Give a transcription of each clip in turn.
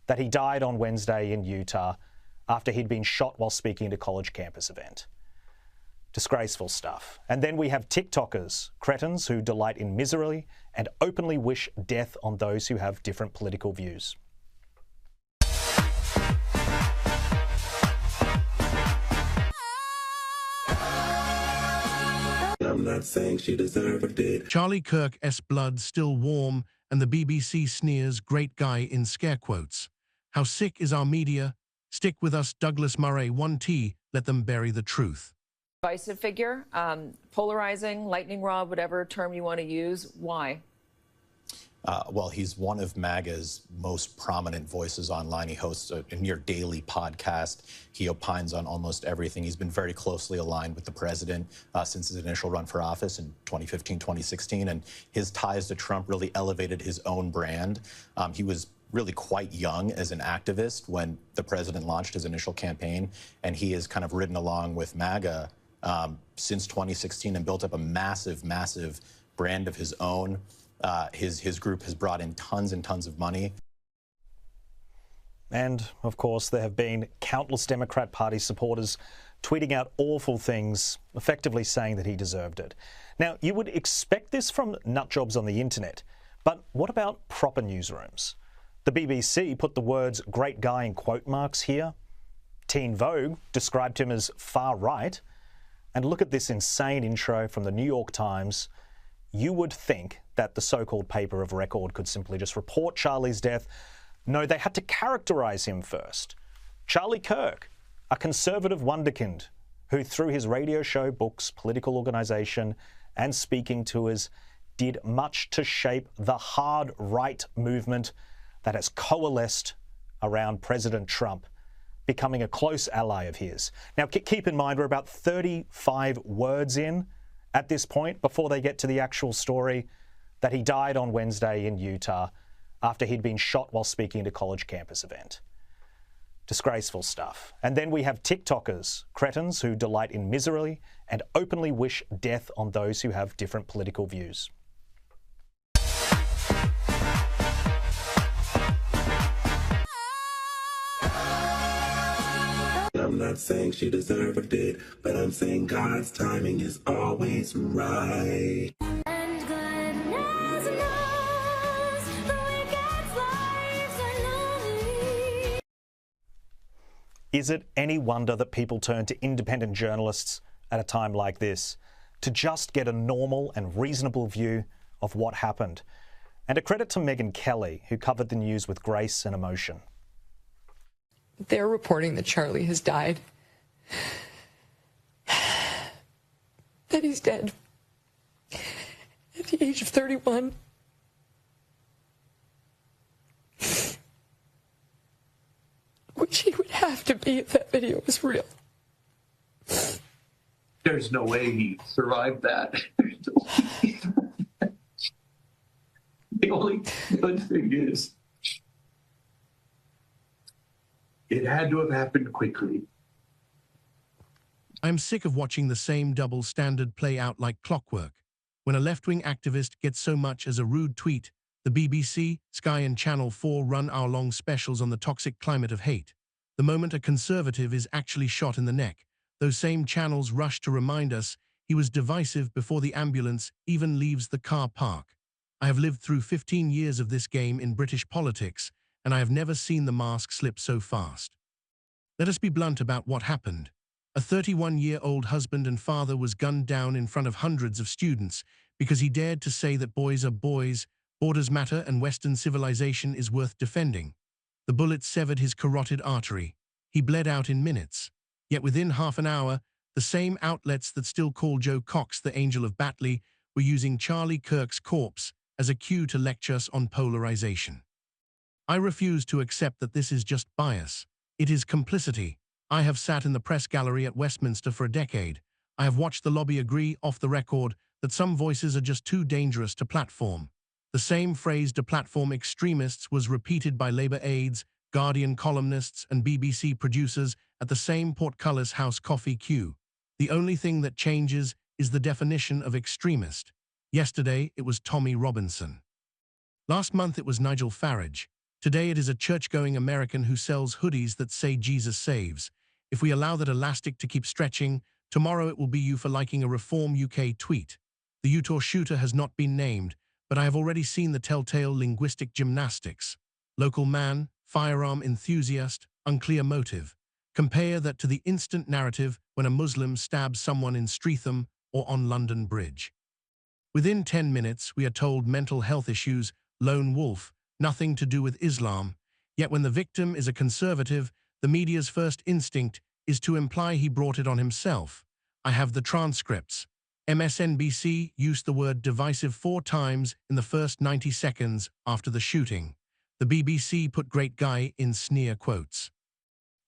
that he died on Wednesday in Utah after he'd been shot while speaking at a college campus event. Disgraceful stuff. And then we have TikTokers, cretins who delight in misery and openly wish death on those who have different political views. I'm not saying she deserved it. Charlie Kirk's blood still warm, and the BBC sneers great guy in scare quotes. How sick is our media? Stick with us, Douglas Murray, 1T, let them bury the truth. Divisive figure, polarizing, lightning rod, whatever term you want to use. Why? Well, he's one of MAGA's most prominent voices online. He hosts a near daily podcast. He opines on almost everything. He's been very closely aligned with the president since his initial run for office in 2015, 2016. And his ties to Trump really elevated his own brand. He was really quite young as an activist when the president launched his initial campaign. And he has kind of ridden along with MAGA since 2016 and built up a massive, massive brand of his own. His group has brought in tons and tons of money. And, of course, there have been countless Democrat Party supporters tweeting out awful things, effectively saying that he deserved it. Now, you would expect this from nutjobs on the internet, but what about proper newsrooms? The BBC put the words "great guy" in quote marks here. Teen Vogue described him as far right. And look at this insane intro from the New York Times. You would think that the so-called paper of record could simply just report Charlie's death. No, they had to characterise him first. Charlie Kirk, a conservative wunderkind who through his radio show, books, political organisation and speaking tours did much to shape the hard right movement that has coalesced around President Trump, becoming a close ally of his. Now, keep in mind, we're about 35 words in at this point before they get to the actual story that he died on Wednesday in Utah after he'd been shot while speaking at a college campus event. Disgraceful stuff. And then we have TikTokers, cretins who delight in misery and openly wish death on those who have different political views. I'm not saying she deserved it, but I'm saying God's timing is always right. And goodness knows the wicked's lives are lonely. Is it any wonder that people turn to independent journalists at a time like this to just get a normal and reasonable view of what happened? And a credit to Megyn Kelly, who covered the news with grace and emotion. They're reporting that Charlie has died. That he's dead. At the age of 31. Which he would have to be if that video was real. There's no way he survived that. The only good thing is, it had to have happened quickly. I'm sick of watching the same double standard play out like clockwork. When a left-wing activist gets so much as a rude tweet, the BBC, Sky and Channel 4 run hour-long specials on the toxic climate of hate. The moment a conservative is actually shot in the neck, those same channels rush to remind us he was divisive before the ambulance even leaves the car park. I have lived through 15 years of this game in British politics, and I have never seen the mask slip so fast. Let us be blunt about what happened. A 31-year-old husband and father was gunned down in front of hundreds of students because he dared to say that boys are boys, borders matter, and Western civilization is worth defending. The bullet severed his carotid artery. He bled out in minutes. Yet within half an hour, the same outlets that still call Joe Cox the Angel of Batley were using Charlie Kirk's corpse as a cue to lecture us on polarization. I refuse to accept that this is just bias. It is complicity. I have sat in the press gallery at Westminster for a decade. I have watched the lobby agree off the record that some voices are just too dangerous to platform. The same phrase "deplatform extremists" was repeated by Labour aides, Guardian columnists, and BBC producers at the same Portcullis House coffee queue. The only thing that changes is the definition of extremist. Yesterday, it was Tommy Robinson. Last month, it was Nigel Farage. Today it is a church-going American who sells hoodies that say Jesus saves. If we allow that elastic to keep stretching, tomorrow it will be you for liking a Reform UK tweet. The Utah shooter has not been named, but I have already seen the telltale linguistic gymnastics. Local man, firearm enthusiast, unclear motive. Compare that to the instant narrative when a Muslim stabs someone in Streatham or on London Bridge. Within 10 minutes, we are told mental health issues, lone wolf, nothing to do with Islam. Yet when the victim is a conservative, the media's first instinct is to imply he brought it on himself. I have the transcripts. MSNBC used the word divisive 4 times in the first 90 seconds after the shooting. The BBC put great guy in sneer quotes.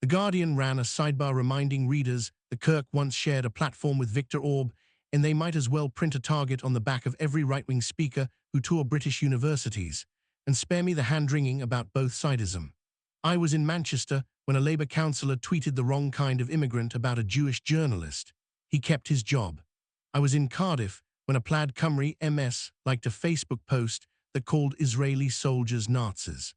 The Guardian ran a sidebar reminding readers that Kirk once shared a platform with Victor Orb, and they might as well print a target on the back of every right-wing speaker who tour British universities, and spare me the hand-wringing about both-sidism. I was in Manchester when a Labour councillor tweeted the wrong kind of immigrant about a Jewish journalist. He kept his job. I was in Cardiff when a plaid Cymru MS liked a Facebook post that called Israeli soldiers Nazis.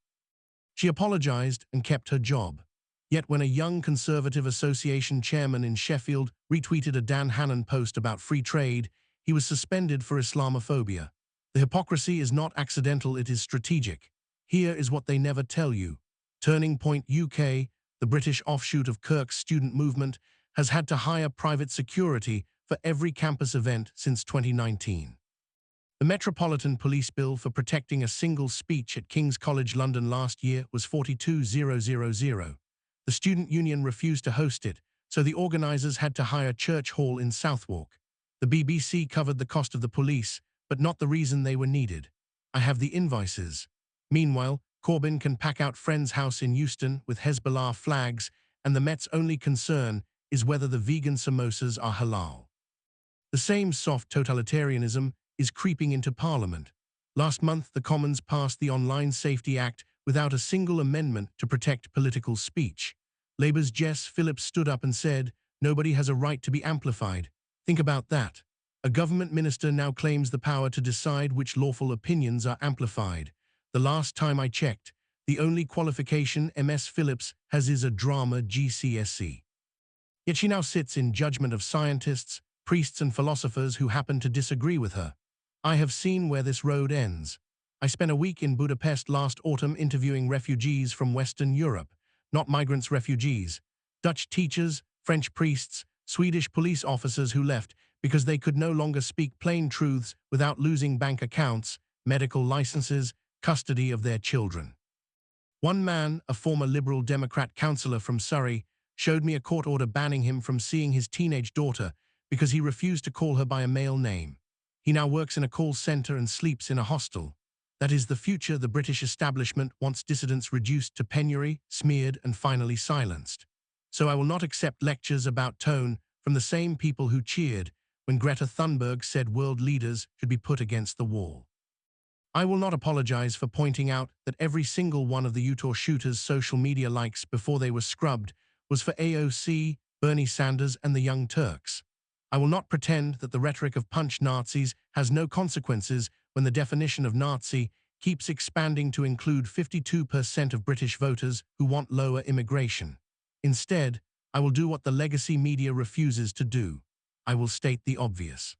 She apologised and kept her job. Yet when a young Conservative Association chairman in Sheffield retweeted a Dan Hannan post about free trade, he was suspended for Islamophobia. The hypocrisy is not accidental, it is strategic. Here is what they never tell you. Turning Point UK, the British offshoot of Kirk's student movement, has had to hire private security for every campus event since 2019. The Metropolitan Police Bill for protecting a single speech at King's College London last year was 42,000. The student union refused to host it, so the organisers had to hire Church Hall in Southwark. The BBC covered the cost of the police, but not the reason they were needed. I have the invoices. Meanwhile, Corbyn can pack out Friend's house in Euston with Hezbollah flags, and the Met's only concern is whether the vegan samosas are halal. The same soft totalitarianism is creeping into Parliament. Last month, the Commons passed the Online Safety Act without a single amendment to protect political speech. Labour's Jess Phillips stood up and said, "Nobody has a right to be amplified." Think about that. A government minister now claims the power to decide which lawful opinions are amplified. The last time I checked, the only qualification MS Phillips has is a drama GCSE. Yet she now sits in judgment of scientists, priests and philosophers who happen to disagree with her. I have seen where this road ends. I spent a week in Budapest last autumn interviewing refugees from Western Europe, not migrants, refugees, Dutch teachers, French priests, Swedish police officers who left because they could no longer speak plain truths without losing bank accounts, medical licenses, custody of their children. One man, a former Liberal Democrat councillor from Surrey, showed me a court order banning him from seeing his teenage daughter because he refused to call her by a male name. He now works in a call centre and sleeps in a hostel. That is the future the British establishment wants dissidents reduced to penury, smeared and finally silenced. So I will not accept lectures about tone from the same people who cheered when Greta Thunberg said world leaders should be put against the wall. I will not apologize for pointing out that every single one of the Utah shooters' social media likes before they were scrubbed was for AOC, Bernie Sanders and the Young Turks. I will not pretend that the rhetoric of punch Nazis has no consequences when the definition of Nazi keeps expanding to include 52% of British voters who want lower immigration. Instead, I will do what the legacy media refuses to do. I will state the obvious.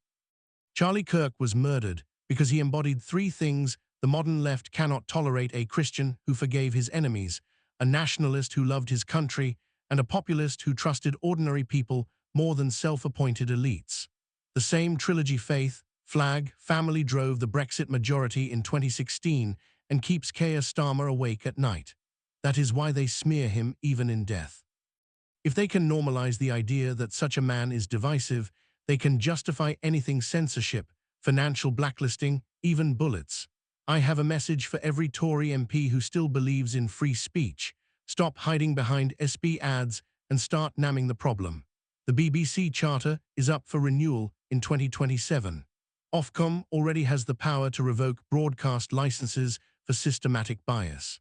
Charlie Kirk was murdered because he embodied 3 things the modern left cannot tolerate: a Christian who forgave his enemies, a nationalist who loved his country, and a populist who trusted ordinary people more than self-appointed elites. The same trilogy, faith, flag, family, drove the Brexit majority in 2016 and keeps Keir Starmer awake at night. That is why they smear him even in death. If they can normalize the idea that such a man is divisive, they can justify anything: censorship, financial blacklisting, even bullets. I have a message for every Tory MP who still believes in free speech. Stop hiding behind SB ads and start naming the problem. The BBC Charter is up for renewal in 2027. Ofcom already has the power to revoke broadcast licenses for systematic bias.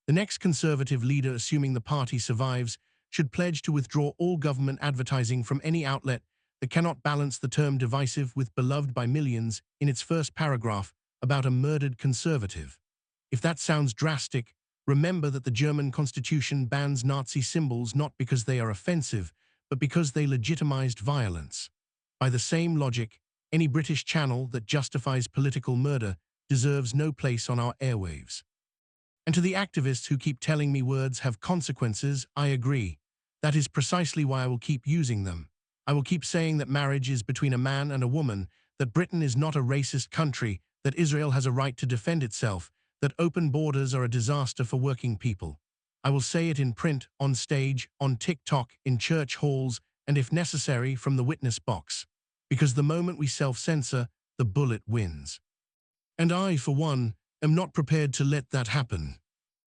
The next Conservative leader, assuming the party survives, should pledge to withdraw all government advertising from any outlet that cannot balance the term divisive with beloved by millions in its first paragraph about a murdered Conservative. If that sounds drastic, Remember that the German constitution bans Nazi symbols not because they are offensive, but because they legitimized violence. By the same logic, any British channel that justifies political murder deserves no place on our airwaves. And to the activists who keep telling me words have consequences, I agree. That is precisely why I will keep using them. I will keep saying that marriage is between a man and a woman, that Britain is not a racist country, that Israel has a right to defend itself, that open borders are a disaster for working people. I will say it in print, on stage, on TikTok, in church halls, and if necessary, from the witness box. Because the moment we self-censor, the bullet wins. And I, for one, am not prepared to let that happen.